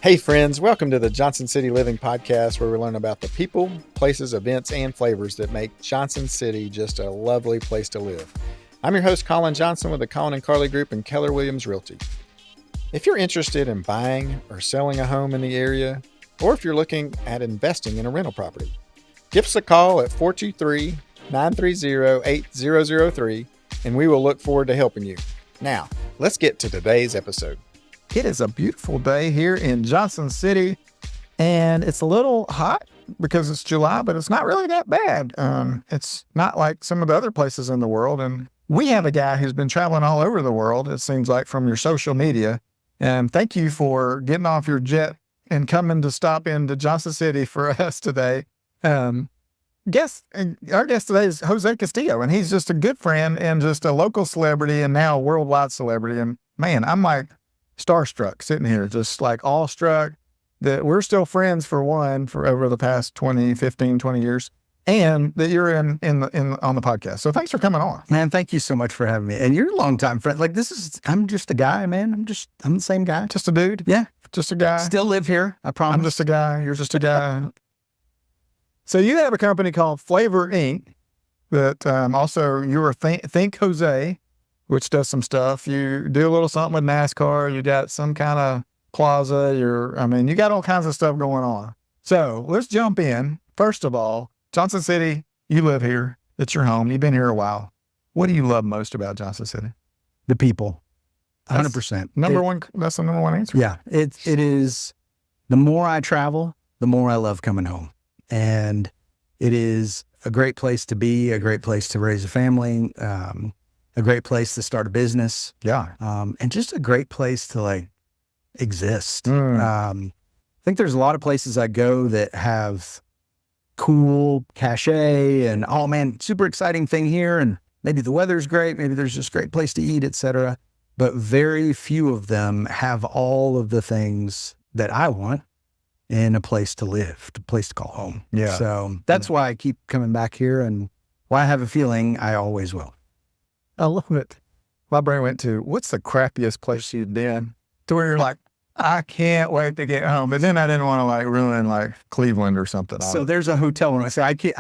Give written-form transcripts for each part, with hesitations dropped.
Hey friends, welcome to the Johnson City Living Podcast, where we learn about the people, places, events, and flavors that make Johnson City just a lovely place to live. I'm your host, Colin Johnson, with the Colin and Carly Group and Keller Williams Realty. If you're interested in buying or selling a home in the area, or if you're looking at investing in a rental property, give us a call at 423-930-8003, and we will look forward to helping you. Now, let's get to today's episode. It is a beautiful day here in Johnson City, and it's a little hot because it's July, but it's not really that bad. It's not like some of the other places in the world, and we have a guy who's been traveling all over the world, it seems like, from your social media. And thank you for getting off your jet and coming to stop into Johnson City for us today. Our guest today is Jose Castillo, and he's just a good friend and just a local celebrity and now a worldwide celebrity. And man, I'm like starstruck sitting here, just like awestruck that we're still friends for over the past 20 years, and that you're on the podcast. So thanks for coming on. Man, thank you so much for having me. And you're a longtime friend. Like I'm just a guy, man. I'm the same guy. Just a dude. Yeah. Just a guy. Still live here. I promise. I'm just a guy. You're just a guy. So you have a company called Flavor Inc. that also you're Think Jose, which does some stuff. You do a little something with NASCAR. You got some kind of plaza. You got all kinds of stuff going on. So let's jump in. First of all, Johnson City, you live here. It's your home. You've been here a while. What do you love most about Johnson City? The people. 100%. That's the number one answer. Yeah. It is, the more I travel, the more I love coming home. And it is a great place to be, a great place to raise a family, a great place to start a business. Yeah. And just a great place to exist. I think there's a lot of places I go that have cool cachet and, oh man, super exciting thing here. And maybe the weather's great. Maybe there's just a great place to eat, etc. But very few of them have all of the things that I want in a place to live, a place to call home. Yeah. So that's why I keep coming back here, and why I have a feeling I always will. I love it. My brain went to, what's the crappiest place you've been to where you're like, I can't wait to get home. But then I didn't want to ruin Cleveland or something. So there's a hotel room. So I keep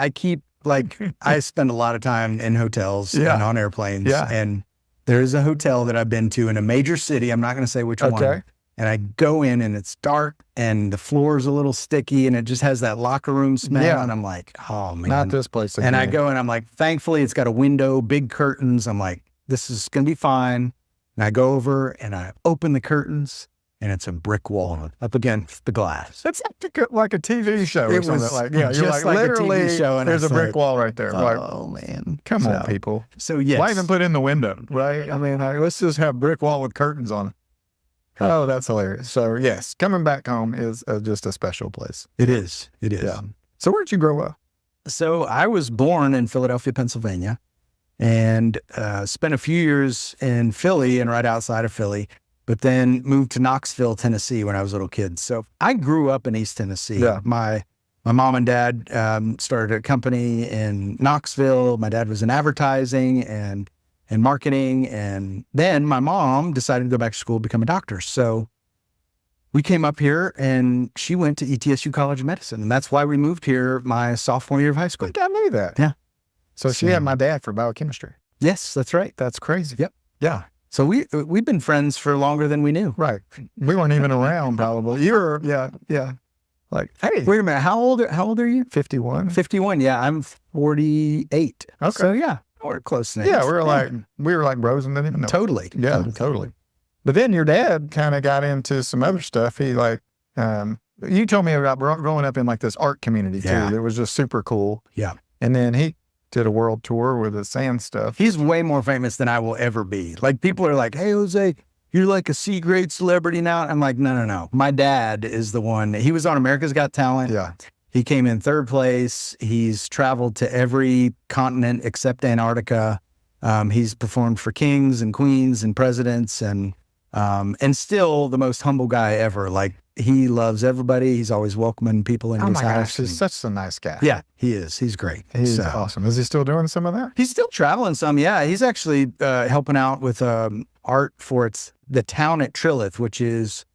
I spend a lot of time in hotels and on airplanes. Yeah. And there's a hotel that I've been to in a major city. I'm not going to say which one. And I go in and it's dark and the floor is a little sticky and it just has that locker room smell. Yeah. And I'm like, oh man. Not this place again. And I go and I'm like, thankfully it's got a window, big curtains. I'm like, this is going to be fine. And I go over and I open the curtains and it's a brick wall up against the glass. It's like a TV show or something. You're just like a literally, TV show and there's a brick wall right there. Oh man. Come on, people. So yes. Why even put in the window, right? Let's just have brick wall with curtains on it. Oh, that's hilarious. So yes, coming back home is just a special place. It is. Yeah. So where'd you grow up? So I was born in Philadelphia, Pennsylvania, and spent a few years in Philly and right outside of Philly, but then moved to Knoxville, Tennessee when I was a little kid. So I grew up in East Tennessee. Yeah. My mom and dad started a company in Knoxville. My dad was in advertising and marketing. And then my mom decided to go back to school, become a doctor. So we came up here and she went to ETSU College of Medicine. And that's why we moved here my sophomore year of high school. I knew that. Yeah. So she had my dad for biochemistry. Yes, that's right. That's crazy. Yep. Yeah. So we've been friends for longer than we knew. Right. We weren't even around probably. You were, yeah. Like, hey. Wait a minute. How old are you? 51. 51. Yeah. I'm 48. Okay. So yeah, we're close now. Yeah. We were like bros and didn't even know. Totally. Yeah, totally. But then your dad kind of got into some other stuff. He you told me about growing up in this art community too. Yeah. It was just super cool. Yeah. And then he did a world tour with the sand stuff. He's way more famous than I will ever be. People are like, hey, Jose, you're like a C-grade celebrity now. I'm like, no. My dad is the one. He was on America's Got Talent. Yeah. He came in third place. He's traveled to every continent except Antarctica. He's performed for kings and queens and presidents and still the most humble guy ever. He loves everybody. He's always welcoming people into his house. Gosh, he's such a nice guy. Yeah, he is. He's great. He's awesome. Is he still doing some of that? He's still traveling some. Yeah, he's actually helping out with art for the town at Trilith, which is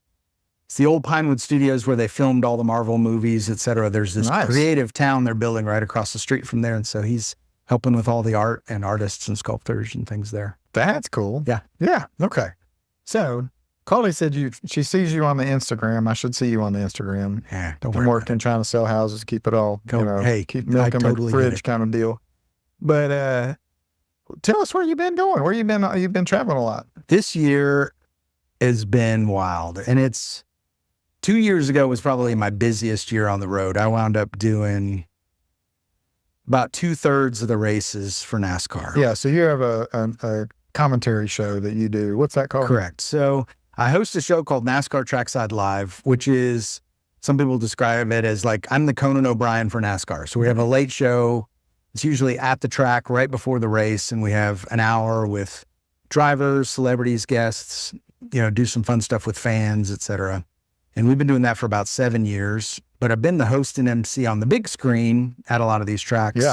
It's the old Pinewood Studios where they filmed all the Marvel movies, et cetera. There's this creative town they're building right across the street from there. And so he's helping with all the art and artists and sculptors and things there. That's cool. Yeah. Yeah. Okay. So Carly said she sees you on the Instagram. I should see you on the Instagram. Yeah. Don't worry. I'm working trying to sell houses, keep it all, keep milk in the fridge kind of deal. But tell us where you've been going. Where you've been traveling a lot. This year has been wild. And 2 years ago was probably my busiest year on the road. I wound up doing about 2/3 of the races for NASCAR. Yeah. So you have a commentary show that you do. What's that called? Correct. So I host a show called NASCAR Trackside Live, which is, some people describe it as like, I'm the Conan O'Brien for NASCAR. So we have a late show. It's usually at the track right before the race. And we have an hour with drivers, celebrities, guests, do some fun stuff with fans, et cetera. And we've been doing that for about 7 years, but I've been the host and MC on the big screen at a lot of these tracks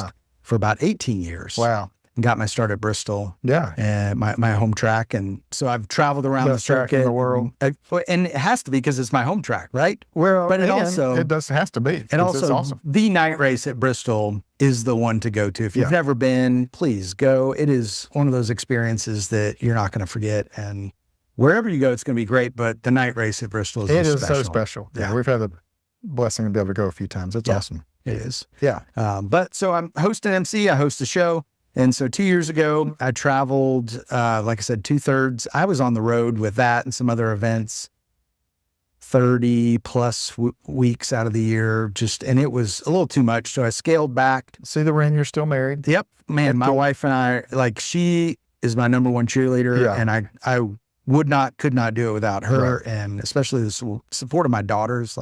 for about 18 years. Wow. And got my start at Bristol. Yeah. And my home track. And so I've traveled around the circuit. In the world. And it has to be because it's my home track, right? Well, but it has to be. And also, it's awesome. The night race at Bristol is the one to go to. If you've never been, please go. It is one of those experiences that you're not going to forget. And wherever you go, it's going to be great, but the night race at Bristol is special. So special. Yeah. We've had the blessing to be able to go a few times. It's awesome. It is. Yeah. But so I'm hosting MC, I host a show. And so 2 years ago, I traveled, like I said, 2/3. I was on the road with that and some other events, 30 plus weeks out of the year, and it was a little too much. So I scaled back. See the ring, you're still married. Yep. Man, my wife and I, she is my number one cheerleader. And I could not do it without her. Right. And especially the support of my daughters.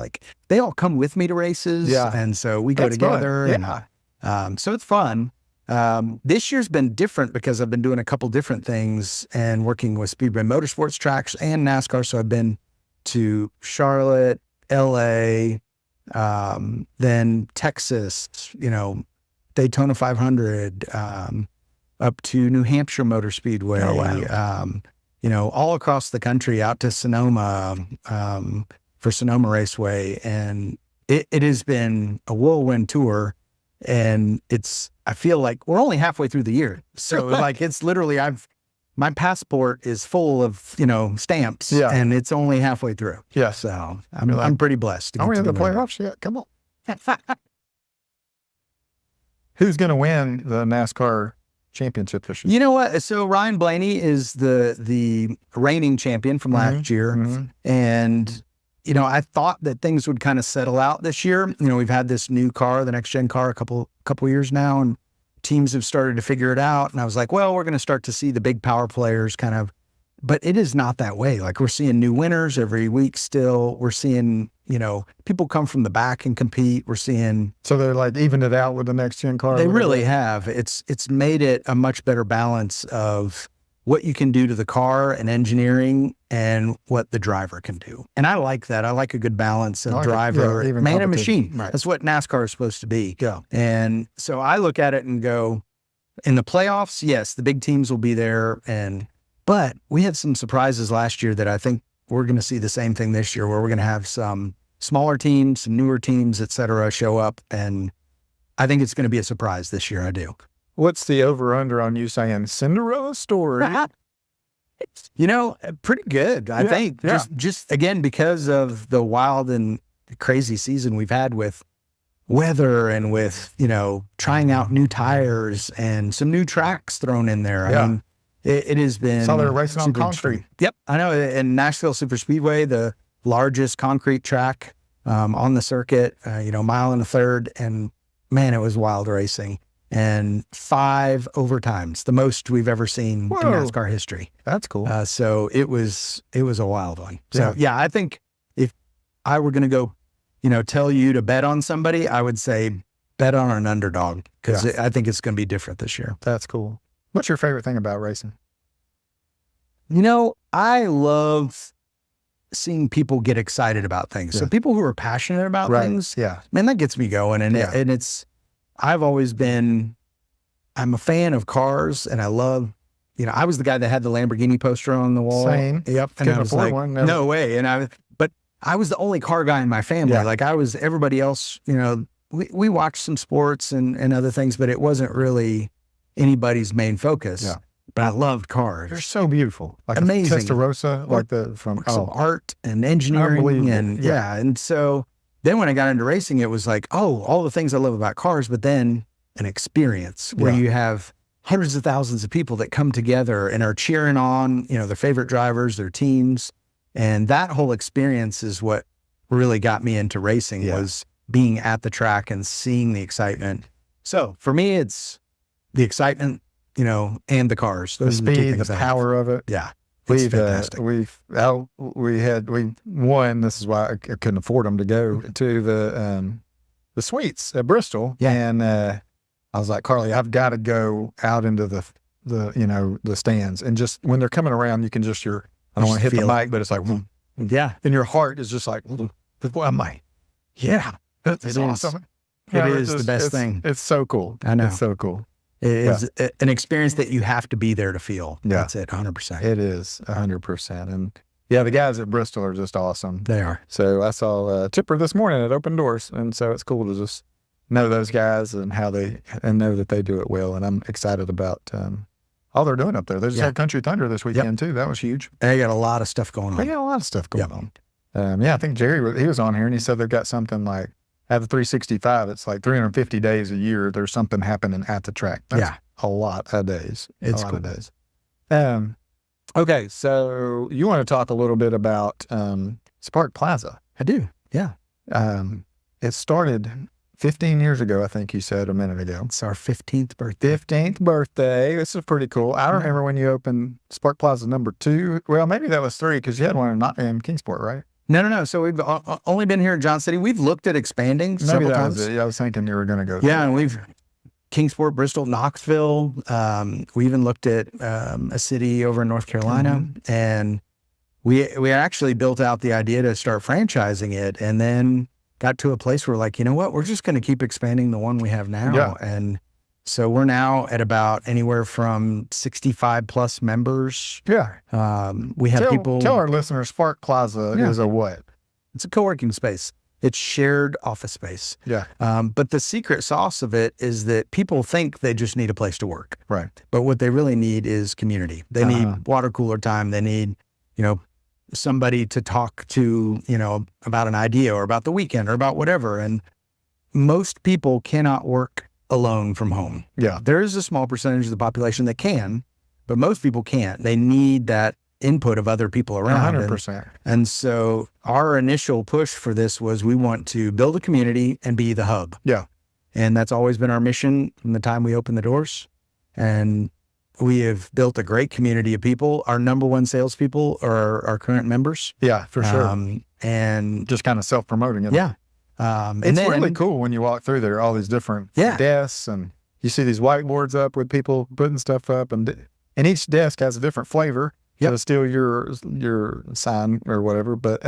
They all come with me to races. Yeah. And so we go together. Yeah. And so it's fun. This year's been different because I've been doing a couple different things and working with Speedway Motorsports tracks and NASCAR. So I've been to Charlotte, LA, then Texas, Daytona 500, up to New Hampshire Motor Speedway. Oh, wow. All across the country, out to Sonoma, for Sonoma Raceway. And it has been a whirlwind tour. And I feel like we're only halfway through the year. So it's literally, my passport is full of, stamps and it's only halfway through. Yeah. So I'm pretty blessed. Are we in the playoffs yet? Come on. Who's going to win the NASCAR championship this year? You know what? So Ryan Blaney is the reigning champion from last year. Mm-hmm. And I thought that things would kind of settle out this year. We've had this new car, the next gen car, a couple years now, and teams have started to figure it out. And I was like, well, we're going to start to see the big power players kind of, but it is not that way. We're seeing new winners every week still. We're seeing, people come from the back and compete. We're seeing. So they're evened it out with the next gen car? They really have. It's made it a much better balance of what you can do to the car and engineering and what the driver can do. And I like that. I like a good balance of driver, man and machine. Right. That's what NASCAR is supposed to be. Yeah. And so I look at it and go, in the playoffs, yes, the big teams will be there. But we had some surprises last year that I think we're going to see the same thing this year, where we're going to have some smaller teams, some newer teams, et cetera, show up. And I think it's going to be a surprise this year. I do. What's the over-under on you saying Cinderella story? Pretty good, I think. Yeah. Just again, because of the wild and crazy season we've had with weather and with, trying out new tires and some new tracks thrown in there. Yeah. I mean, it has been. So they're racing on concrete. Yep. I know. In Nashville Super Speedway, the largest concrete track on the circuit, mile and a third. And man, it was wild racing. And 5 overtimes, the most we've ever seen in NASCAR history. That's cool. So it was a wild one. So yeah, I think if I were going to go, tell you to bet on somebody, I would say bet on an underdog, because I think it's going to be different this year. That's cool. What's your favorite thing about racing? I love seeing people get excited about things. So people who are passionate about things, man, that gets me going. And I've always been, I'm a fan of cars, and I love, I was the guy that had the Lamborghini poster on the wall. Same. Yep. And I was like, one, no way. But I was the only car guy in my family. Yeah. Like everybody else, we watched some sports and other things, but it wasn't really anybody's main focus. Yeah. But I loved cars. They're so beautiful. Like amazing. Testarossa, like some art and engineering. And And so then when I got into racing, it was like, all the things I love about cars, but then an experience where you have hundreds of thousands of people that come together and are cheering on, their favorite drivers, their teams. And that whole experience is what really got me into racing, was being at the track and seeing the excitement. So for me, it's the excitement, and the cars. The speed, the power of it. Yeah. We won. This is why I couldn't afford them to go to the suites at Bristol. Yeah. And I was like, Carly, I've got to go out into the stands, and just when they're coming around, you can just I don't want to hit the mic, but it's like, yeah. And your heart is just like, I'm like, yeah, it's awesome. It is the best thing. It's so cool. I know. It's so cool. It is an experience that you have to be there to feel. Yeah. That's it, 100%. It is 100%. And the guys at Bristol are just awesome. They are. So I saw Chipper this morning at Open Doors. And so it's cool to just know those guys and know that they do it well. And I'm excited about all they're doing up there. They just had Country Thunder this weekend too. That was huge. They got a lot of stuff going on. They got a lot of stuff going on. I think Jerry, he was on here and he said they've got something like, at the 365, it's like 350 days a year. There's something happening at the track. That's a lot of days. It's a lot cool. of days. Okay, so you want to talk a little bit about Spark Plaza. I do. Yeah. It started 15 years ago, I think you said a minute ago. It's our 15th birthday. 15th birthday. This is pretty cool. I remember when you opened Spark Plaza number 2. Well, maybe that was 3 because you had one in Kingsport, right? No. So we've only been here in Johnson City. We've looked at expanding several times. Was it. I was thinking you were going to go. Yeah, and we've Kingsport, Bristol, Knoxville. We even looked at a city over in North Carolina, and we actually built out the idea to start franchising it, and then got to a place where like, you know what, we're just going to keep expanding the one we have now. Yeah. And so we're now at about anywhere from 65 plus members. Yeah. We have people. Tell our listeners, Spark Plaza is a what? It's a co-working space. It's shared office space. Yeah. But the secret sauce of it is that people think they just need a place to work. Right. But what they really need is community. They need water cooler time. They need, somebody to talk to, about an idea or about the weekend or about whatever. And most people cannot work alone from home. Yeah. There is a small percentage of the population that can, but most people can't. They need that input of other people around. 100%. And so our initial push for this was we want to build a community and be the hub. Yeah. And that's always been our mission from the time we opened the doors. And we have built a great community of people. Our number one salespeople are our current members. Yeah, for sure. And just kind of self-promoting it. Yeah. It's really cool when you walk through there, all these different desks, and you see these whiteboards up with people putting stuff up, and each desk has a different flavor. Yep. So still your sign or whatever, but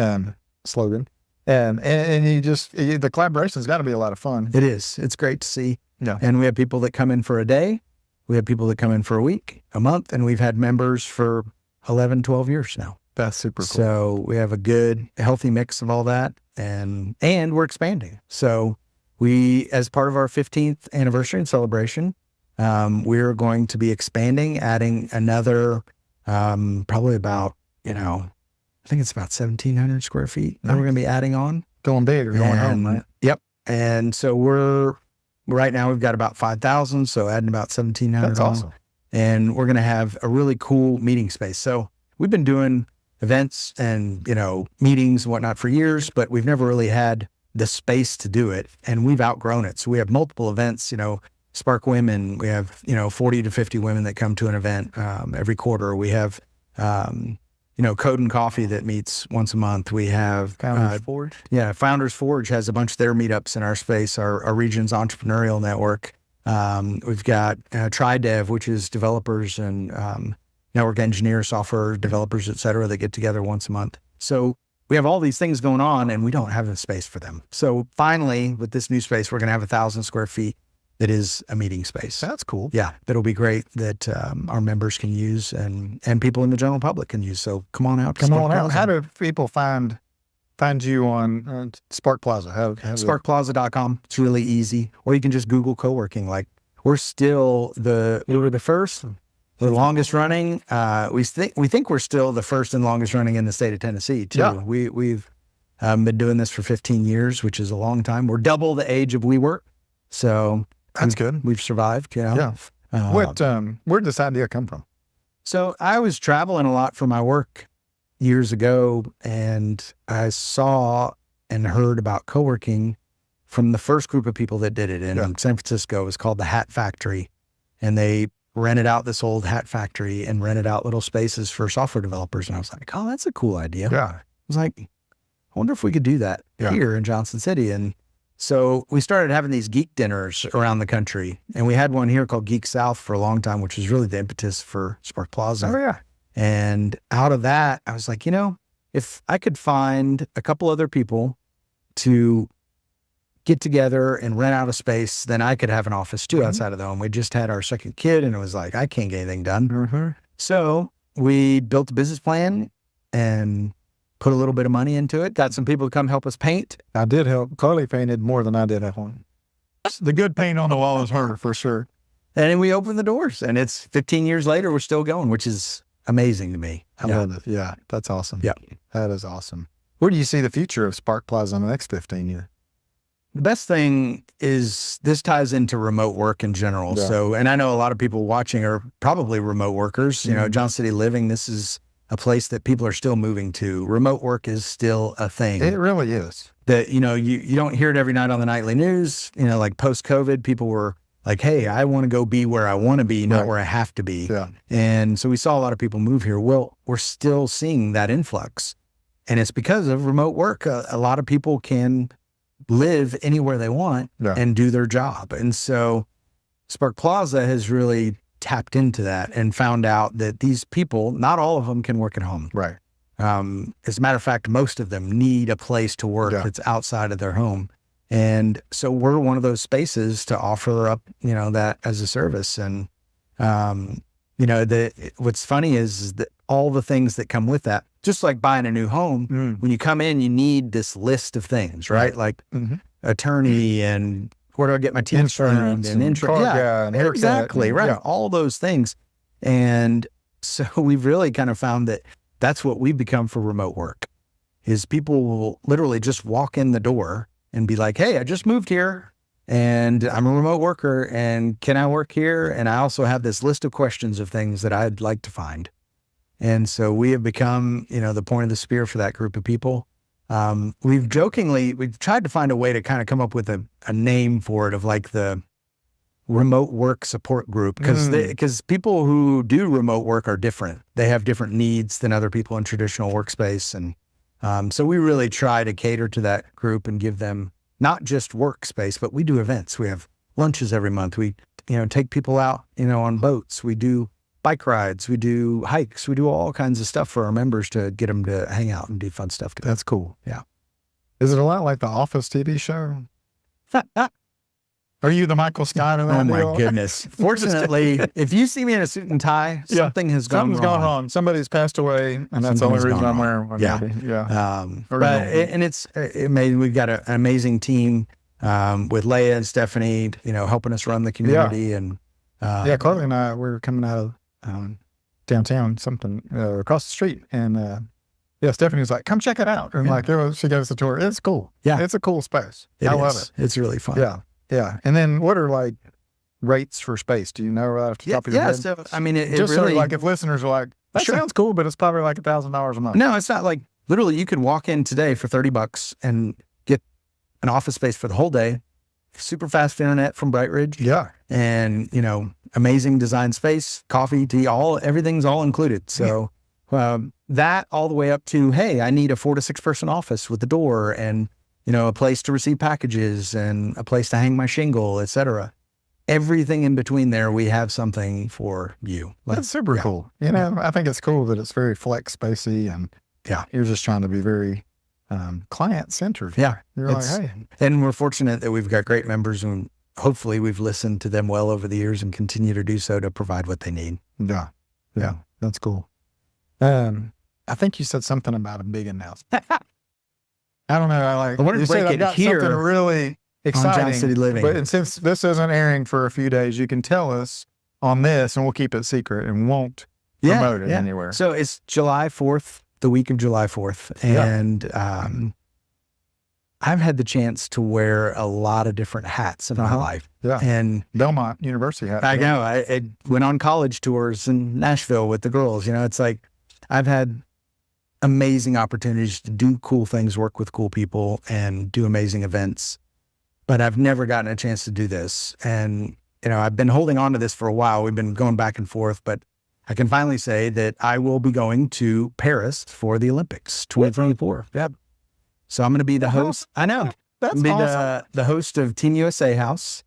slogan. And the collaboration's got to be a lot of fun. It is. It's great to see. Yeah. And we have people that come in for a day. We have people that come in for a week, a month, and we've had members for 11, 12 years now. That's super cool. So we have a good, healthy mix of all that, and we're expanding. So we, as part of our 15th anniversary and celebration, we're going to be expanding, adding another, probably about, I think it's about 1,700 square feet that we're going to be adding on. Going big or going home, right? Yep. And so right now we've got about 5,000, so adding about 1,700. That's awesome. And we're going to have a really cool meeting space. So we've been doing events and, meetings and whatnot for years, but we've never really had the space to do it. And we've outgrown it. So we have multiple events, Spark Women. We have, 40 to 50 women that come to an event every quarter. We have, Code and Coffee that meets once a month. We have Founders Forge. Yeah, Founders Forge has a bunch of their meetups in our space, our region's entrepreneurial network. We've got TriDev, which is developers and network engineers, software developers, et cetera, that get together once a month. So we have all these things going on, and we don't have a space for them. So finally, with this new space, we're going to have 1,000 square feet that is a meeting space. That's cool. Yeah, that'll be great that our members can use and people in the general public can use. So come on out. Come on out. How do people find find you on Spark Plaza? SparkPlaza.com. It's really easy. Or you can just Google coworking. Like we were the first, the longest running. We think we're still the first and longest running in the state of Tennessee too. Yeah. We've been doing this for 15 years, which is a long time. We're double the age of WeWork. So That's good. We've survived, you know? Yeah. Where did this idea come from? So I was traveling a lot for my work years ago, and I saw and heard about coworking from the first group of people that did it in San Francisco. It was called the Hat Factory, and they rented out this old hat factory and rented out little spaces for software developers. And I was like, oh, that's a cool idea. Yeah. I was like, I wonder if we could do that here in Johnson City. And so we started having these geek dinners around the country, and we had one here called Geek South for a long time, which was really the impetus for Spark Plaza. Oh, yeah. And out of that, I was like, you know, if I could find a couple other people to get together and rent out a space, then I could have an office too outside of the home. We just had our second kid, and it was like, I can't get anything done. So we built a business plan and put a little bit of money into it. Got some people to come help us paint. I did help. Carly painted more than I did at home. The good paint on the wall is her, for sure. And then we opened the doors, and it's 15 years later, we're still going, which is amazing to me. I love it. Yeah, that's awesome. Yeah. That is awesome. Where do you see the future of Spark Plaza in the next 15 years? The best thing is this ties into remote work in general. Yeah. So, and I know a lot of people watching are probably remote workers. You know, Johnson City Living, this is a place that people are still moving to. Remote work is still a thing. It really is. That, you know, you don't hear it every night on the nightly news. You know, like post-COVID, people were like, hey, I want to go be where I want to be, not where I have to be. Yeah. And so we saw a lot of people move here. Well, we're still seeing that influx. And it's because of remote work. A lot of people can live anywhere they want and do their job. And so Spark Plaza has really tapped into that and found out that these people, not all of them can work at home. Right. As a matter of fact, most of them need a place to work that's outside of their home. And so we're one of those spaces to offer up, you know, that as a service. And, you know, what's funny is that all the things that come with that, just like buying a new home, when you come in, you need this list of things, right? Like attorney and where do I get my insurance and insurance? And exactly. Right. Yeah. All those things. And so we've really kind of found that that's what we've become for remote work is people will literally just walk in the door and be like, hey, I just moved here and I'm a remote worker and can I work here? And I also have this list of questions of things that I'd like to find. And so we have become, you know, the point of the spear for that group of people. We've tried to find a way to kind of come up with a name for it of like the remote work support group because people who do remote work are different. They have different needs than other people in traditional workspace. And so we really try to cater to that group and give them not just workspace, but we do events. We have lunches every month. We, you know, take people out, you know, on boats. We do bike rides. We do hikes. We do all kinds of stuff for our members to get them to hang out and do fun stuff together. That's cool. Yeah. Is it a lot like the Office TV show? Are you the Michael Scott in that Oh my deal? goodness. Fortunately, if you see me in a suit and tie, something has gone Something's gone wrong. Somebody's passed away, and that's the only reason I'm wearing one. Yeah. Maybe. Yeah. And it's amazing. We've got an amazing team with Leah and Stephanie, you know, helping us run the community. And Carly and I were coming out of downtown, across the street, and Stephanie was like, "Come check it out," and she gave us a tour. It's cool. Yeah, it's a cool space. I love it. It's really fun. Yeah, yeah. And then, what are like rates for space? Do you know right off the top of your head? So I mean, it just really, like if listeners are like, "That sounds cool," but it's probably like $1,000 a month. No, it's not. Like literally, you could walk in today for $30 and get an office space for the whole day. Super fast internet from Brightridge. Yeah. And, you know, amazing design space, coffee, tea, everything's all included. So that all the way up to, hey, I need a 4 to 6 person office with a door and, you know, a place to receive packages and a place to hang my shingle, et cetera. Everything in between there, we have something for you. That's super cool. You know, I think it's cool that it's very flex spacey and you're just trying to be very client centered. Yeah. You're like, hey. And we're fortunate that we've got great members and hopefully we've listened to them well over the years and continue to do so to provide what they need. Yeah. Yeah. That's cool. I think you said something about a big announcement. I don't know. I wanted to you said break I've it got here something really exciting. Johnson City Living. But since this isn't airing for a few days, you can tell us on this, and we'll keep it secret and won't promote it anywhere. So it's July 4th, the week of July 4th, and I've had the chance to wear a lot of different hats in my life. Yeah, and Belmont University hat. I know. I went on college tours in Nashville with the girls. You know, it's like I've had amazing opportunities to do cool things, work with cool people, and do amazing events. But I've never gotten a chance to do this. And, you know, I've been holding on to this for a while. We've been going back and forth, but I can finally say that I will be going to Paris for the Olympics 2024. Yep. So I'm going to be the host. I know. That's awesome. The host of Team USA House.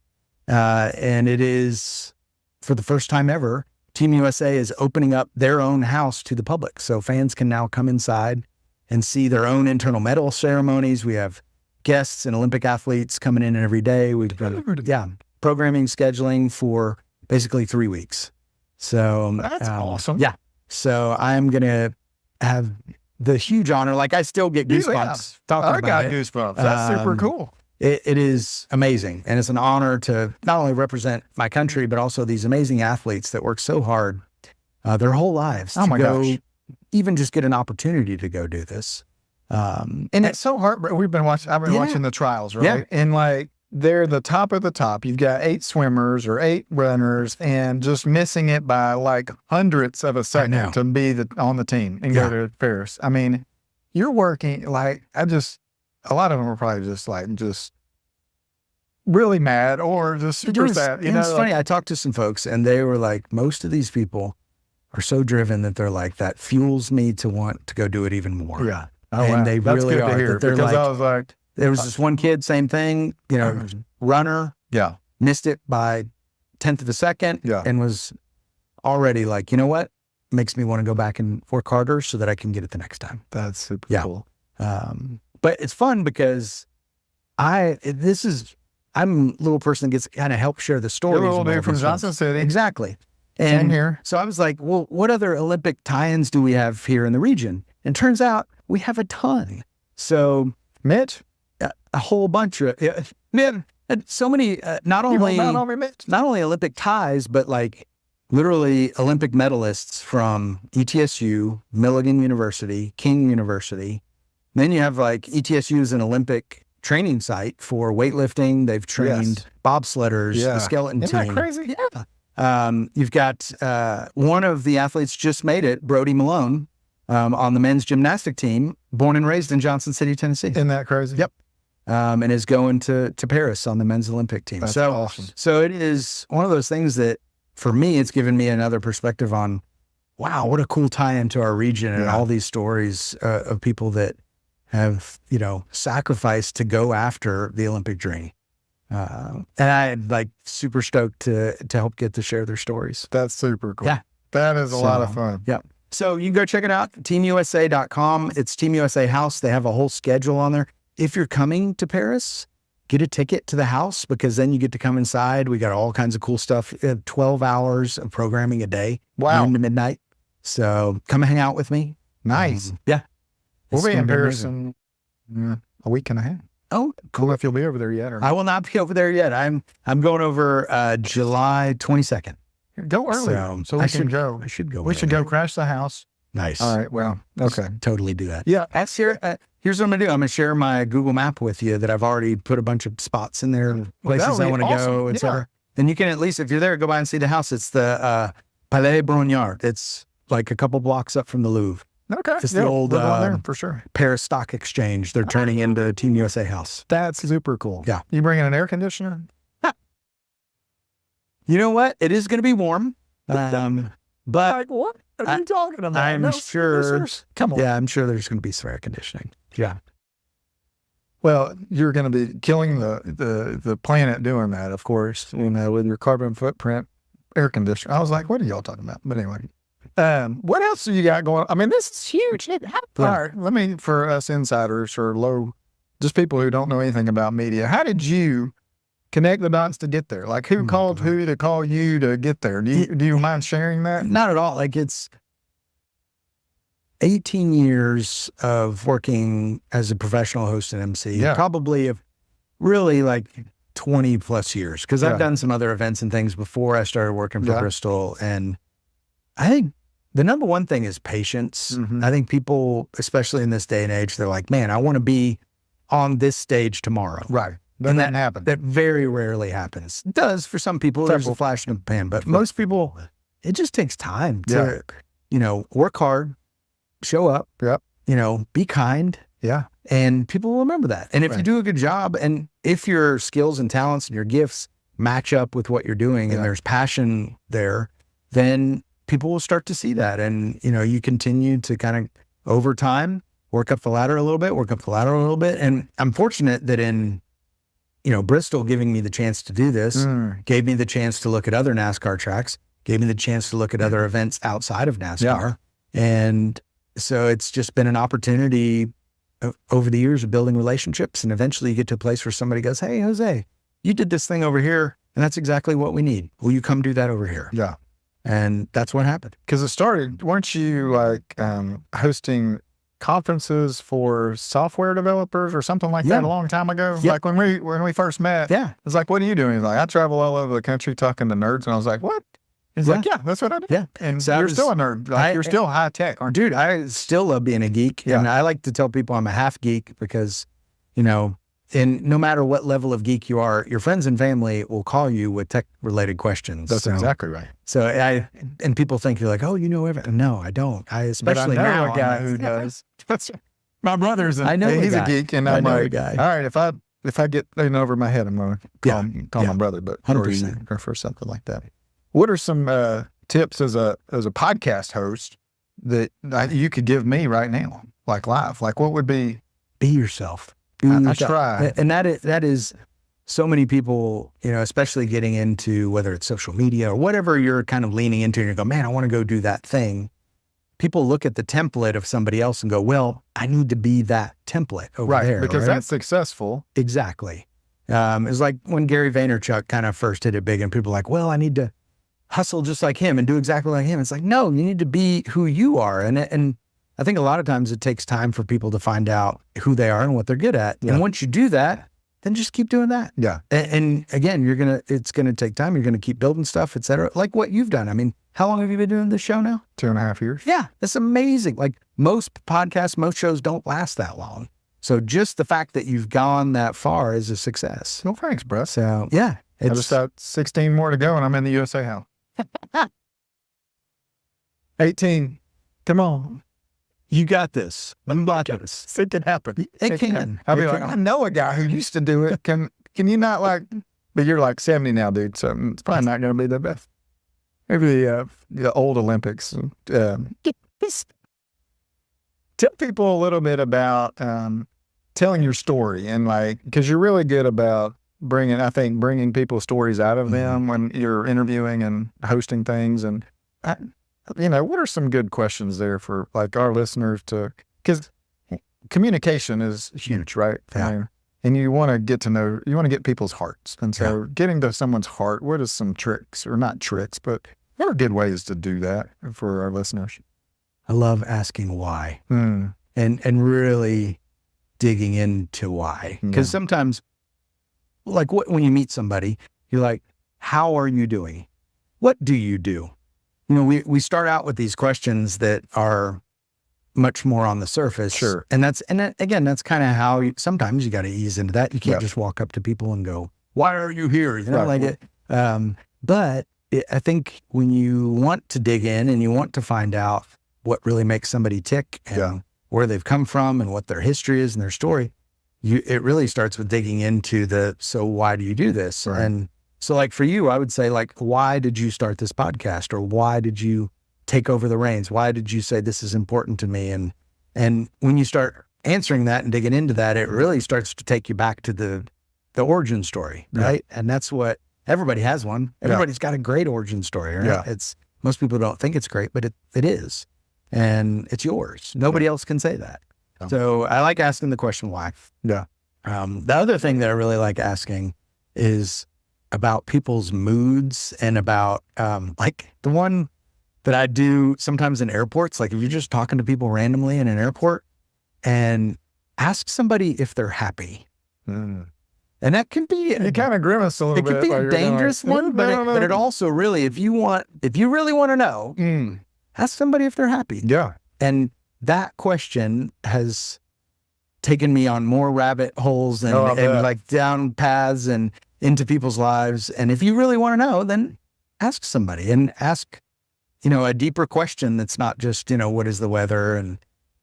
And it is, for the first time ever, Team USA is opening up their own house to the public. So fans can now come inside and see their own internal medal ceremonies. We have guests and Olympic athletes coming in every day. We've got, programming, scheduling for basically 3 weeks. So that's awesome. Yeah. So I'm going to have the huge honor. Like, I still get goosebumps talking about it. I got goosebumps. That's super cool. It is amazing. And it's an honor to not only represent my country, but also these amazing athletes that work so hard their whole lives to go, even just get an opportunity to go do this. And it's so hard. I've been watching the trials, right? Yeah. And like, they're the top of the top. You've got 8 swimmers or 8 runners, and just missing it by like hundredths of a second to be on the team and go to Paris. I mean, you're working like, a lot of them are probably just really mad or just super sad. You know, it's funny. I talked to some folks, and they were like, most of these people are so driven that they're like, that fuels me to want to go do it even more. Yeah. And they That's really good are. to hear, they're because like, I was like, there was this one kid, same thing, you know, runner, missed it by 1/10 of a second, and was already like, you know what, makes me want to go back and work harder so that I can get it the next time. That's super cool. But it's fun because I'm a little person that gets kind of help share the stories. You're a little dude from Johnson City. Exactly. And And here. so I was like, well, what other Olympic tie-ins do we have here in the region? And turns out we have a ton. So Mitch, a whole bunch of, man, so many, not only Olympic ties, but like literally Olympic medalists from ETSU, Milligan University, King University. Then you have like ETSU is an Olympic training site for weightlifting. They've trained bobsledders, the skeleton team. Isn't that crazy? Yeah. You've got one of the athletes just made it, Brody Malone, on the men's gymnastic team, born and raised in Johnson City, Tennessee. Isn't that crazy? Yep. And is going to Paris on the men's Olympic team. That's awesome. So it is one of those things that, for me, it's given me another perspective on, wow, what a cool tie-in to our region and all these stories of people that have, you know, sacrificed to go after the Olympic dream. And I'm like super stoked to help get to share their stories. That's super cool. Yeah. That is a lot of fun. Yeah. So you can go check it out, teamusa.com. It's Team USA House. They have a whole schedule on there. If you're coming to Paris, get a ticket to the house, because then you get to come inside. We got all kinds of cool stuff. 12 hours of programming a day. Wow. Noon to midnight. So come hang out with me. Nice. Yeah. We'll be in Paris in a week and a half. Oh, Cool. If you'll be over there yet. Or I will not be over there yet. I'm going over July 22nd. Go early, so we can go. I should go. We should go crash the house. Nice. All right. Well, okay. Totally do that. Yeah. Here's what I'm going to do. I'm going to share my Google map with you that I've already put a bunch of spots in there, places I want to go, etc. And you can, at least if you're there, go by and see the house. It's the Palais Brongniart. It's like a couple blocks up from the Louvre. Okay. It's the old there for sure. Paris Stock Exchange. They're turning into Team USA House. That's super cool. Yeah. You bringing an air conditioner? You know what? It is going to be warm. But like, what are you talking about? I'm sure. Come on. Yeah, I'm sure there's going to be some air conditioning. Yeah. Well, you're going to be killing the planet doing that, of course, you know, with your carbon footprint air conditioner. I was like, what are y'all talking about? But anyway, what else do you got going? I mean, this is huge. Let me, for us insiders or just people who don't know anything about media, how did you connect the dots to get there? Like, who called who to call you to get there? Do you mind sharing that? Not at all. Like, 18 years of working as a professional host and MC, probably really like 20 plus years. Cause I've done some other events and things before I started working for Bristol. And I think the number one thing is patience. I think people, especially in this day and age, they're like, man, I want to be on this stage tomorrow. Right. And That happen. That very rarely happens. It does for some people. There's a flash in the pan, but most people, it just takes time to, work hard, show up, be kind. Yeah. And people will remember that. And if you do a good job, and if your skills and talents and your gifts match up with what you're doing and there's passion there, then people will start to see that. And, you continue to kind of over time, work up the ladder a little bit, And I'm fortunate that in, Bristol giving me the chance to do this, gave me the chance to look at other NASCAR tracks, gave me the chance to look at other events outside of NASCAR. And so it's just been an opportunity over the years of building relationships. And eventually you get to a place where somebody goes, hey, Jose, you did this thing over here and that's exactly what we need. Will you come do that over here? Yeah. And that's what happened. Because it started, weren't you like hosting conferences for software developers or something like that a long time ago? Like when we first met, it's like, what are you doing? He's like, I travel all over the country talking to nerds. And I was like, what? He's like, that's what I do. Yeah. And so you're still a nerd. Like, you're still high tech, aren't you? Dude, I still love being a geek. And I like to tell people I'm a half geek because, and no matter what level of geek you are, your friends and family will call you with tech related questions. That's exactly right. So and people think you're like, oh, you know everything. No, I don't. Especially now, a guy who does. My brother's he's a geek, and I'm like, all right, if I get in over my head, I'm going to call my brother, but 100%. or for something like that. What are some tips as a podcast host that you could give me right now, like live? Like what would be yourself? I try. And that is so many people, especially getting into whether it's social media or whatever you're kind of leaning into and you go, man, I want to go do that thing. People look at the template of somebody else and go, well, I need to be that template over there. Because that's successful. Exactly. It's like when Gary Vaynerchuk kind of first hit it big and people are like, well, I need to hustle just like him and do exactly like him. It's like, no, you need to be who you are. And I think a lot of times it takes time for people to find out who they are and what they're good at. Yeah. And once you do that, then just keep doing that. Yeah. And again, it's going to take time. You're going to keep building stuff, et cetera. Like what you've done. I mean, how long have you been doing this show now? 2.5 years. Yeah. That's amazing. Like most podcasts, most shows don't last that long. So just the fact that you've gone that far is a success. Well, thanks, bro. So yeah. I just got 16 more to go and I'm in the USA House. 18. Come on. You got this. I'm got this. It can happen. It can. I'll be like, I know a guy who used to do it. Can you not like, but you're like 70 now, dude. So it's probably not going to be the best. Maybe the old Olympics. Tell people a little bit about telling your story and like, because you're really good about bringing people's stories out of them when you're interviewing and hosting things. And what are some good questions there for like our listeners because communication is huge, right? Yeah. I mean, and you want to get people's hearts. And so getting to someone's heart, what is some tricks or not tricks, but what are good ways to do that for our listeners? I love asking why and really digging into why. Because sometimes like when you meet somebody, you're like, how are you doing? What do you do? We start out with these questions that are much more on the surface. Sure. And again, that's kind of how sometimes you got to ease into that. You can't just walk up to people and go, why are you here? But I think when you want to dig in and you want to find out what really makes somebody tick and where they've come from and what their history is and their story, it really starts with digging into so why do you do this? Right. And so like for you, I would say like, why did you start this podcast? Or why did you take over the reins? Why did you say this is important to me? And when you start answering that and digging into that, it really starts to take you back to the origin story, right? And that's what everybody has one. Everybody's got a great origin story, right? Yeah. Most people don't think it's great, but it is. And it's yours. Nobody else can say that. So I like asking the question why. Yeah. The other thing that I really like asking is about people's moods and about like the one that I do sometimes in airports. Like if you're just talking to people randomly in an airport and ask somebody if they're happy. And that can be, you kind of grimace a little bit. It can be a dangerous one, but it also really, if you really want to know, ask somebody if they're happy. Yeah. And that question has taken me on more rabbit holes and like down paths and into people's lives. And if you really want to know, then ask somebody and ask, a deeper question that's not just, what is the weather and,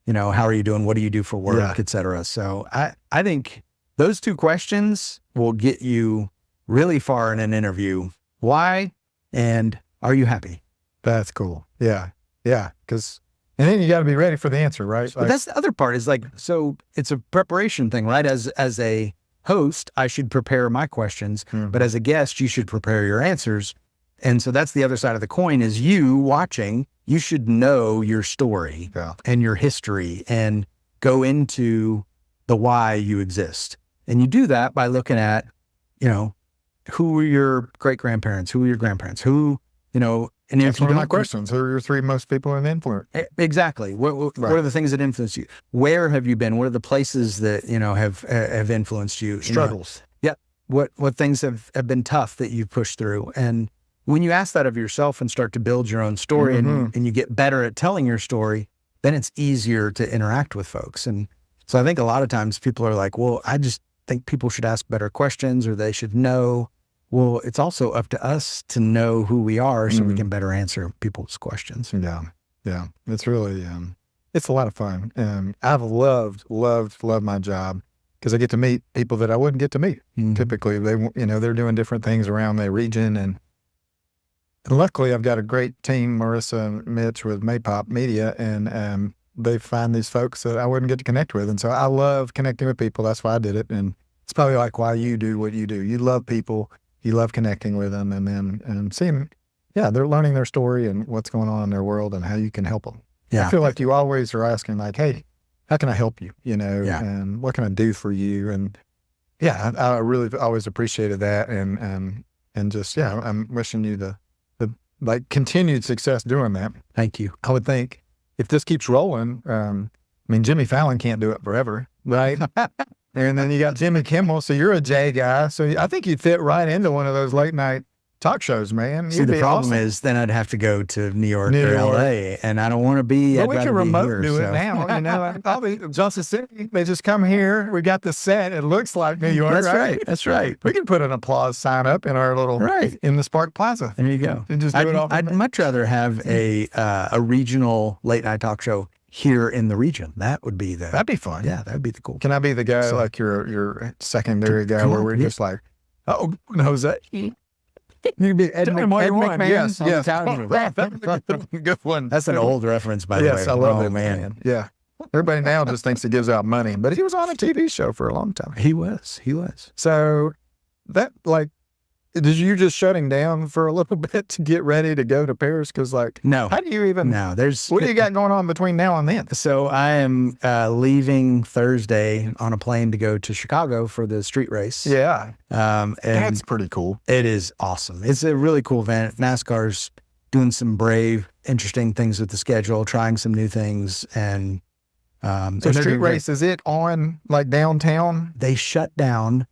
how are you doing? What do you do for work, et cetera. So I think those two questions will get you really far in an interview. Why? And are you happy? That's cool. Yeah. Yeah. And then you got to be ready for the answer, right? But that's the other part is like, so it's a preparation thing, right? As a host, I should prepare my questions, but as a guest, you should prepare your answers. And so that's the other side of the coin is you watching, you should know your story and your history and go into the why you exist. And you do that by looking at, who were your great-grandparents? Who were your grandparents? Who, and that's one of my questions. Who are your three most people in influence? Exactly. What are the things that influence you? Where have you been? What are the places that, have influenced you? Struggles. What things have been tough that you've pushed through? And when you ask that of yourself and start to build your own story and you get better at telling your story, then it's easier to interact with folks. And so I think a lot of times people are like, well, I just think people should ask better questions or they should know. Well, it's also up to us to know who we are so we can better answer people's questions. Yeah. Yeah. It's really, it's a lot of fun. I've loved my job because I get to meet people that I wouldn't get to meet. Typically, they're doing different things around their region. And luckily I've got a great team, Marissa and Mitch with Maypop Media, and they find these folks that I wouldn't get to connect with. And so I love connecting with people. That's why I did it. And it's probably like why you do what you do. You love people. You love connecting with them and seeing, they're learning their story and what's going on in their world and how you can help them. Yeah. I feel like you always are asking like, hey, how can I help you? And what can I do for you? And I really always appreciated that. And just, I'm wishing you the continued success doing that. Thank you. I would think if this keeps rolling, Jimmy Fallon can't do it forever, right? And then you got Jimmy Kimmel, so you're a Jay guy. So I think you'd fit right into one of those late night talk shows, man. See, the problem is then I'd have to go to New York or LA, and I don't want to be. But we can remote do it now. Probably Johnson City, they just come here. We got the set. It looks like New York. That's right. We can put an applause sign up in our little in the Spark Plaza. There you go. And just do it off. I'd much rather have a regional late night talk show here in the region. That'd be fun. Yeah, that'd be the cool. Can I be the guy like your secondary guy where we're just like, Jose? You'd be Ed McMahon. Yes. That's a good one. That's an old reference, by the way. Yes, I love it, man. Yeah. Everybody now just thinks he gives out money, but he was on a TV show for a long time. He was. So that did you just shutting down for a little bit to get ready to go to Paris? Because no. How do you even? No, what do you got going on between now and then? So I am leaving Thursday on a plane to go to Chicago for the street race. Yeah. And that's pretty cool. It is awesome. It's a really cool event. NASCAR's doing some brave, interesting things with the schedule, trying some new things. And so street race, is it on downtown? They shut down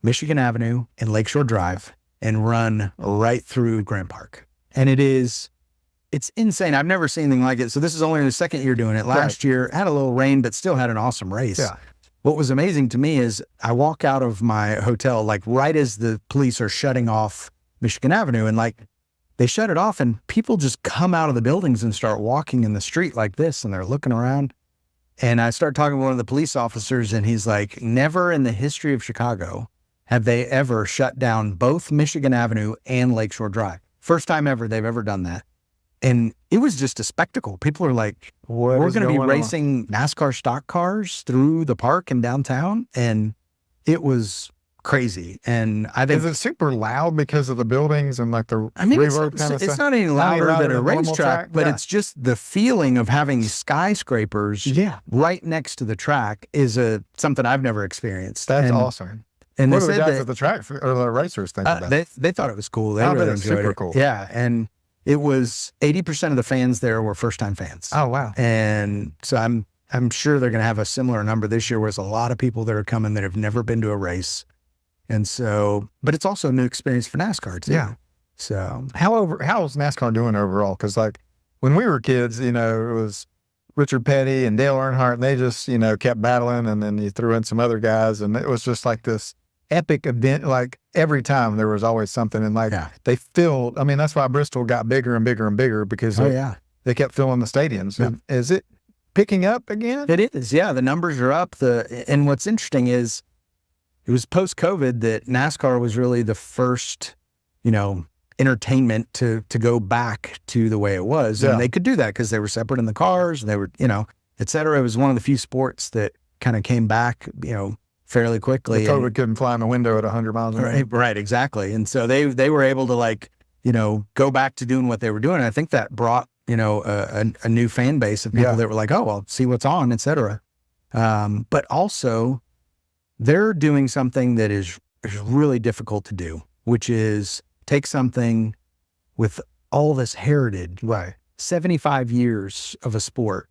Michigan Avenue and Lakeshore Drive and run right through Grant Park. And it's insane. I've never seen anything like it. So this is only the second year doing it. Last year had a little rain, but still had an awesome race. Yeah. What was amazing to me is I walk out of my hotel, right as the police are shutting off Michigan Avenue, and they shut it off and people just come out of the buildings and start walking in the street like this. And they're looking around. And I start talking to one of the police officers and he's like, never in the history of Chicago have they ever shut down both Michigan Avenue and Lakeshore Drive. First time ever they've ever done that. And it was just a spectacle. People are like, we're going to be racing NASCAR stock cars through the park and downtown. And it was crazy. And I think... Is it super loud because of the buildings and the reverb kind of stuff? It's not any louder than a racetrack, but it's just the feeling of having skyscrapers right next to the track is something I've never experienced. That's awesome. And what do the guys at the track or the racers think about it? They thought it was cool. They really enjoyed it. Cool. Yeah. And it was 80% of the fans there were first-time fans. Oh, wow. And so I'm sure they're going to have a similar number this year, where there's a lot of people that are coming that have never been to a race. And so, but it's also a new experience for NASCAR too. Yeah. So how's NASCAR doing overall? Because like when we were kids, it was Richard Petty and Dale Earnhardt, and they just, kept battling, and then you threw in some other guys, and it was just like this epic event. Like every time there was always something, and they filled. I mean, that's why Bristol got bigger and bigger and bigger, because they kept filling the stadiums. Yeah. And is it picking up again? It is. Yeah, the numbers are up. And what's interesting is it was post-COVID that NASCAR was really the first, entertainment to go back to the way it was. And they could do that because they were separate in the cars, and they were, et cetera. It was one of the few sports that kind of came back, fairly quickly. The COVID couldn't fly in the window at 100 miles an hour. Right, exactly. And so they were able to go back to doing what they were doing. And I think that brought, a new fan base of people that were like, oh, I'll see what's on, et cetera. But also they're doing something that is really difficult to do, which is take something with all this heritage, 75 years of a sport,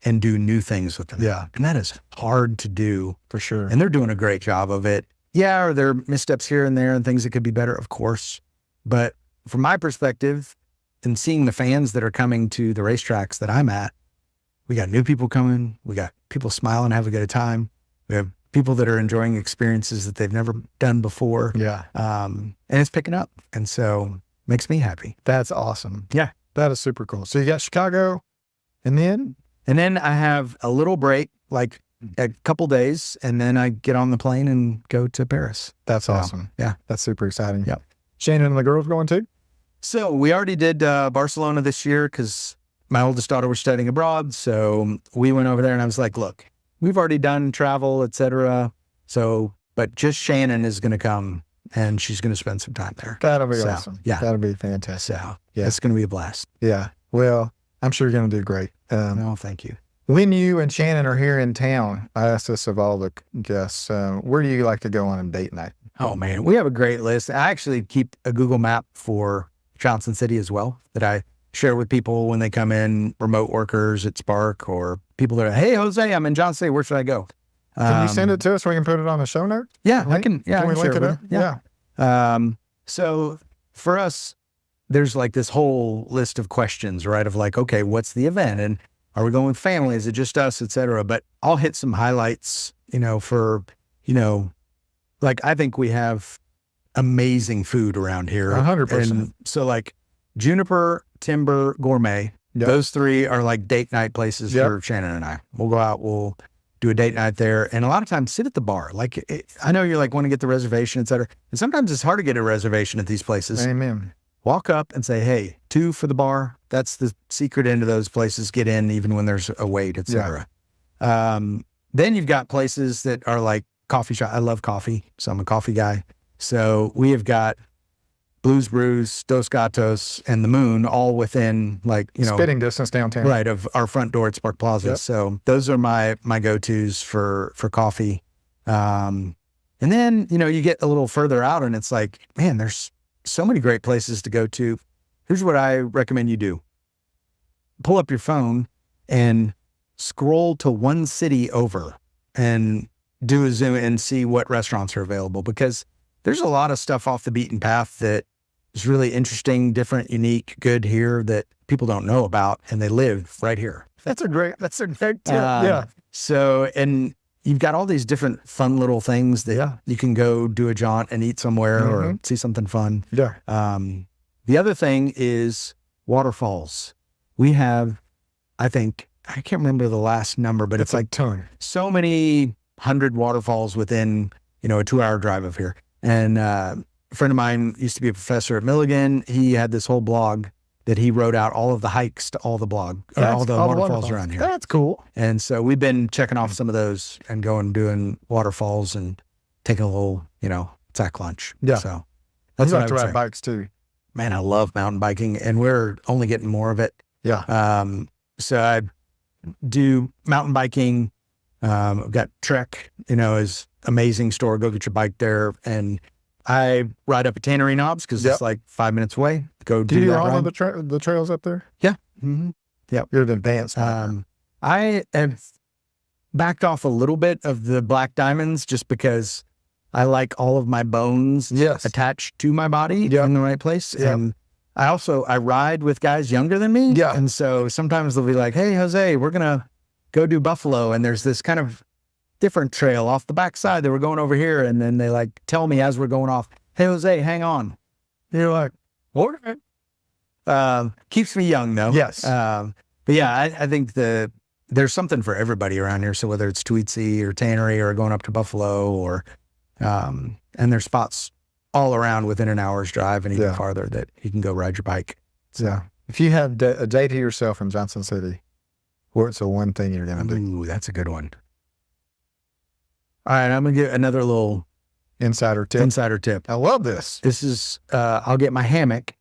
and do new things with them. Yeah. And that is hard to do. For sure. And they're doing a great job of it. Yeah, are there missteps here and there and things that could be better? Of course. But from my perspective, and seeing the fans that are coming to the racetracks that I'm at, we got new people coming. We got people smiling, having a good time. We have people that are enjoying experiences that they've never done before. Yeah. And it's picking up. And so makes me happy. That's awesome. Yeah. That is super cool. So you got Chicago, and then I have a little break, like a couple days, and then I get on the plane and go to Paris. That's awesome. Yeah. That's super exciting. Yep. Shannon and the girls going too? So we already did Barcelona this year because my oldest daughter was studying abroad. So we went over there, and I was like, look, we've already done travel, et cetera. So, but just Shannon is going to come, and she's going to spend some time there. That'll be awesome. Yeah. That'll be fantastic. So it's going to be a blast. Yeah. Well, I'm sure you're going to do great. No, thank you. When you and Shannon are here in town, I ask this of all the guests, where do you like to go on a date night? Oh, man, we have a great list. I actually keep a Google map for Johnson City as well that I share with people when they come in, remote workers at Spark, or people that are, hey, Jose, I'm in Johnson City. Where should I go? Can you send it to us so we can put it on the show note? Yeah, I can. Yeah, can we link it up? Yeah. So for us, there's like this whole list of questions, right? Of like, okay, what's the event? And are we going with family? Is it just us, et cetera? But I'll hit some highlights, for, like, I think we have amazing food around here. 100%. And so like Juniper, Timber, Gourmet, those three are like date night places for Shannon and I. We'll go out, we'll do a date night there. And a lot of times sit at the bar. Like, I know you're like, want to get the reservation, et cetera. And sometimes it's hard to get a reservation at these places. Amen. Walk up and say, hey, 2 for the bar. That's the secret into those places. Get in even when there's a wait, et cetera. Then you've got places that are like coffee shop. I love coffee, so I'm a coffee guy. So we have got Blues Brews, Dos Gatos, and The Moon all within spitting distance downtown. Right, of our front door at Spark Plaza. Yep. So those are my go-tos for coffee. And then, you get a little further out and it's like, man, there's so many great places to go to. Here's what I recommend you do. Pull up your phone and scroll to one city over and do a zoom and see what restaurants are available, because there's a lot of stuff off the beaten path that is really interesting, different, unique, good here that people don't know about, and they live right here. That's a great tip. Yeah. So, and you've got all these different fun little things that you can go do a jaunt and eat somewhere or see something fun. Yeah. The other thing is waterfalls. We have, I think, I can't remember the last number, but it's like a ton. So many 100 waterfalls within, a 2-hour drive of here. And a friend of mine used to be a professor at Milligan. He had this whole blog that he wrote out all of the hikes to all the waterfalls around here. That's cool. And so we've been checking off some of those and going doing waterfalls and taking a little, sack lunch. Yeah. So that's what I like to ride bikes too. Man, I love mountain biking, and we're only getting more of it. Yeah. So I do mountain biking. I've got Trek, is amazing store. Go get your bike there. And I ride up at Tannery Knobs because it's like 5 minutes away. Go do you that do all ride. of the trails up there? Yeah. Mm-hmm. Yep. You're advanced. I have backed off a little bit of the black diamonds just because I like all of my bones attached to my body in the right place. Yep. And I ride with guys younger than me. Yeah. And so sometimes they'll be like, hey, Jose, we're going to go do Buffalo. And there's this kind of different trail off the backside that we're going over here. And then they like tell me as we're going off, hey, Jose, hang on. And you're like, what? Keeps me young though. Yes. But yeah, I think there's something for everybody around here. So whether it's Tweetsy or Tannery or going up to Buffalo or, and there's spots all around within an hour's drive and even farther that you can go ride your bike. So if you have a day to yourself in Johnson City, what's the one thing you're going to do? Ooh, that's a good one. All right. I'm going to get another little insider tip. I love this. This is, I'll get my hammock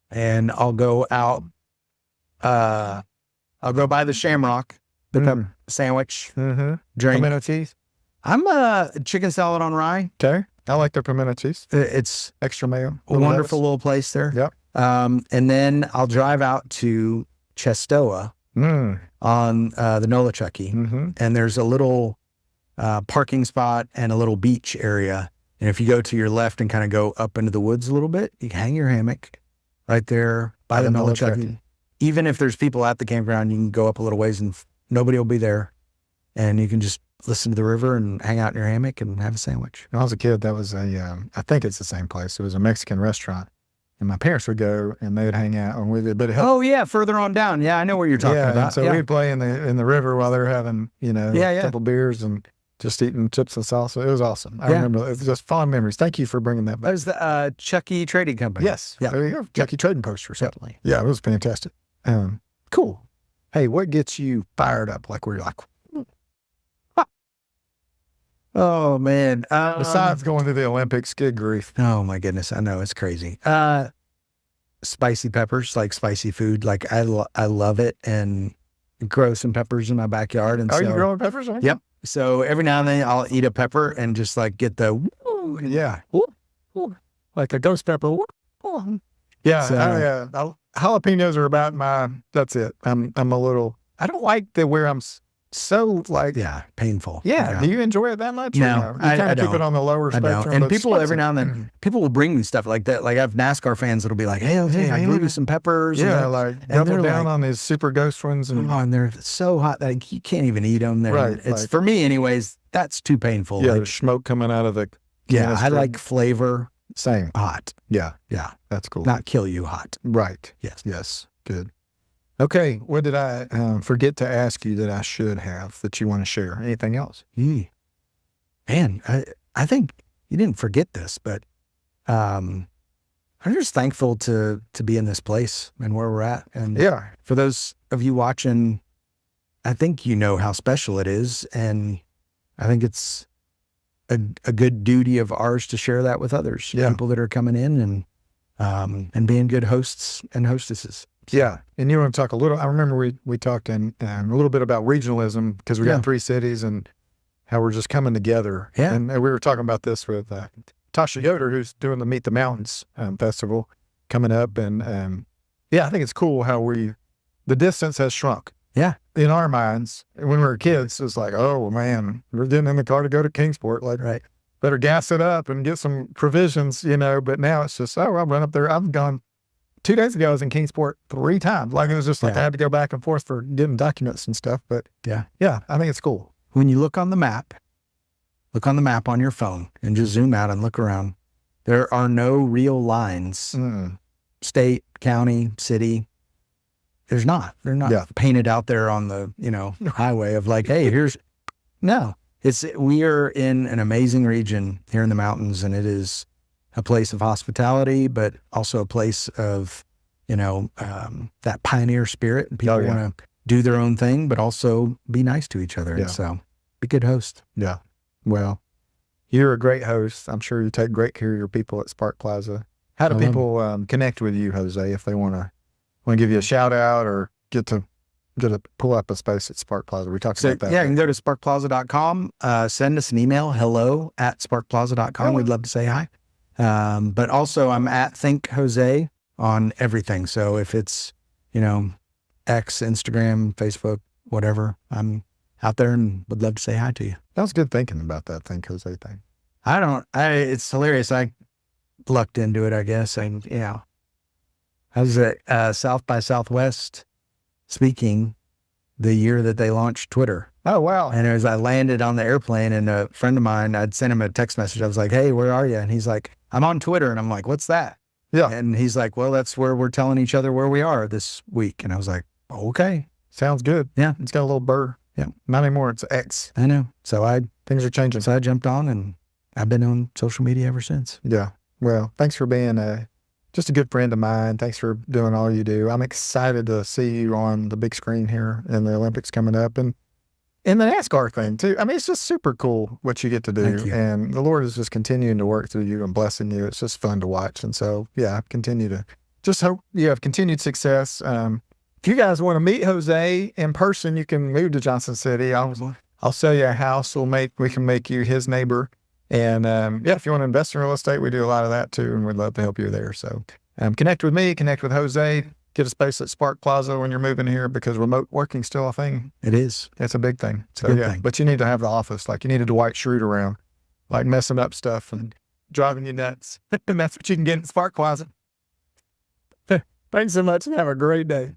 and I'll go out, I'll go by the Shamrock, pick up a sandwich, drink. Pimento cheese? I'm a chicken salad on rye. Okay. I like their pimento cheese. It's extra mayo. A wonderful little place there. Yep. And then I'll drive out to Chestoa on the Nolichucky. And there's a little parking spot and a little beach area. And if you go to your left and kind of go up into the woods a little bit, you can hang your hammock right there by the Nolichucky. Even if there's people at the campground, you can go up a little ways and nobody will be there. And you can just listen to the river and hang out in your hammock and have a sandwich. When I was a kid, that was I think it's the same place. It was a Mexican restaurant. And my parents would go and they would hang out. And we'd, but oh, yeah, further on down. Yeah, I know what you're talking about. So we'd play in the river while they were having, a couple beers and just eating chips and salsa. It was awesome. I remember it was just fond memories. Thank you for bringing that back. That was the Chucky Trading Company. Yes. Yeah. There you go. Chucky Trading Post or something. Yeah. Yeah, it was fantastic. Cool. Hey, what gets you fired up? Like where you're like, oh man. Besides going to the Olympics, good grief. Oh my goodness. I know it's crazy. Spicy peppers, like spicy food. Like I love it and grow some peppers in my backyard. And you growing peppers? Yep. So every now and then I'll eat a pepper and just like get the, like a ghost pepper. Yeah. So, jalapenos are about that's it. I'm a little, I don't like where I'm so like. Yeah. Painful. Yeah. Do you enjoy it that much? No. You kind of keep it on the lower spectrum. And people every now and then, people will bring me stuff like that. Like I have NASCAR fans that'll be like, hey, I grew you some peppers. Yeah. Like double down on these super ghost ones. And they're so hot that you can't even eat them. Right. It's for me anyways, that's too painful. Yeah. There's smoke coming out of the. Yeah. I like flavor. Same. Hot. Yeah. Yeah. That's cool. Not kill you hot. Right. Yes. Yes. Good. Okay. What did I forget to ask you that I should have that you want to share? Anything else? Man, I think you didn't forget this, but I'm just thankful to be in this place and where we're at. And for those of you watching, I think you know how special it is. And I think it's a good duty of ours to share that with others, people that are coming in and being good hosts and hostesses. Yeah. And you want to talk a little, I remember we talked a little bit about regionalism because we got 3 cities and how we're just coming together. Yeah. And we were talking about this with Tasha Yoder, who's doing the Meet the Mountains festival coming up. And I think it's cool how the distance has shrunk. Yeah. In our minds, when we were kids, it's like, oh man, we're getting in the car to go to Kingsport. Like, better gas it up and get some provisions, but now it's just, I'll run up there. I've gone 2 days ago, I was in Kingsport 3 times. Like, it was just like, I had to go back and forth for getting documents and stuff. But I think it's cool. When you look on the map on your phone and just zoom out and look around, there are no real lines, state, county, city. They're not painted out there on the, highway of like, hey, we are in an amazing region here in the mountains, and it is a place of hospitality, but also a place of, that pioneer spirit. And people want to do their own thing, but also be nice to each other. Yeah. And so be a good host. Yeah. Well, you're a great host. I'm sure you take great care of your people at Spark Plaza. How do people connect with you, Jose, if they want to give you a shout out or get to pull up a space at Spark Plaza. We talked about that. Yeah, you can go to sparkplaza.com, send us an email, hello@sparkplaza.com. We'd love to say hi. But also I'm at Think Jose on everything. So if it's, X, Instagram, Facebook, whatever, I'm out there and would love to say hi to you. That was good thinking about that Think Jose thing. It's hilarious. I lucked into it, I guess. I was at South by Southwest speaking the year that they launched Twitter. Oh, wow. And I landed on the airplane, and a friend of mine, I'd sent him a text message. I was like, hey, where are you? And he's like, I'm on Twitter. And I'm like, what's that? Yeah. And he's like, well, that's where we're telling each other where we are this week. And I was like, okay. Sounds good. Yeah. It's got a little burr. Yeah. Not anymore. It's X. I know. Things are changing. So I jumped on, and I've been on social media ever since. Yeah. Well, thanks for being just a good friend of mine. Thanks for doing all you do. I'm excited to see you on the big screen here in the Olympics coming up, and in the NASCAR thing too. I mean, it's just super cool what you get to do. Thank you. And the Lord is just continuing to work through you and blessing you. It's just fun to watch. And so, yeah, I continue to just hope you have continued success. If you guys want to meet Jose in person, you can move to Johnson City. I'll sell you a house. We can make you his neighbor. And if you want to invest in real estate, we do a lot of that too, and we'd love to help you there. So connect with me, connect with Jose, get a space at Spark Plaza when you're moving here, because remote working's still a thing. It is. It's a big thing. It's a good thing. But you need to have the office. Like, you need a Dwight Schrute around, like messing up stuff and driving you nuts. And that's what you can get in Spark Plaza. Thanks so much, and have a great day.